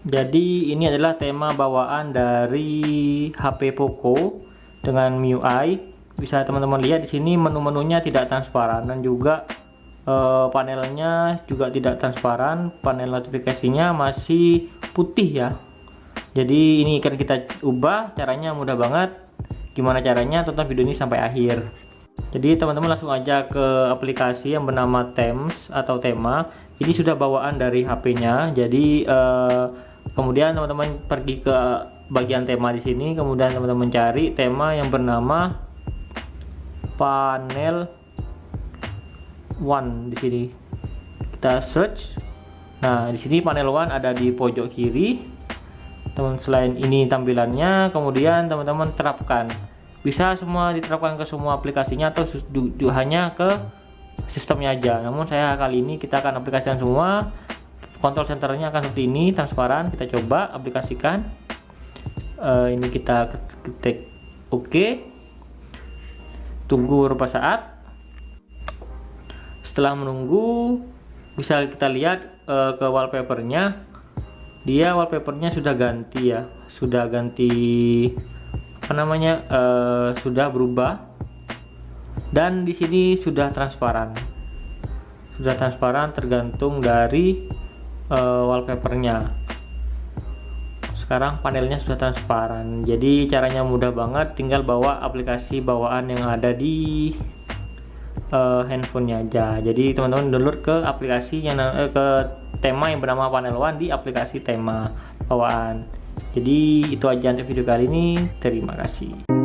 Jadi ini adalah tema bawaan dari HP Poco dengan MIUI. Bisa teman-teman lihat di sini menu-menunya tidak transparan dan juga panelnya juga tidak transparan. Panel notifikasinya masih putih ya. Jadi ini akan kita ubah, caranya mudah banget. Gimana caranya? Tonton video ini sampai akhir. Jadi teman-teman langsung aja ke aplikasi yang bernama Themes atau tema. Ini sudah bawaan dari HP-nya. Jadi kemudian teman-teman pergi ke bagian tema di sini, kemudian teman-teman cari tema yang bernama Panel One di sini. Kita search. Nah, di sini Panel One ada di pojok kiri. Selain ini tampilannya, kemudian teman-teman terapkan. Bisa semua diterapkan ke semua aplikasinya atau hanya ke sistemnya aja. Namun saya kali ini kita akan aplikasikan semua. Control centernya akan seperti ini, transparan. Kita coba aplikasikan. Ini kita ketik OK. Tunggu beberapa saat. Setelah menunggu, bisa kita lihat ke wallpapernya. Dia wallpapernya sudah ganti ya, sudah ganti sudah berubah. Dan di sini sudah transparan. Sudah transparan tergantung dari wallpapernya. Sekarang panelnya sudah transparan. Jadi caranya mudah banget, tinggal bawa aplikasi bawaan yang ada di handphonenya aja. Jadi teman-teman download ke aplikasi yang ke tema yang bernama Panel One di aplikasi tema bawaan. Jadi itu aja untuk video kali ini. Terima kasih.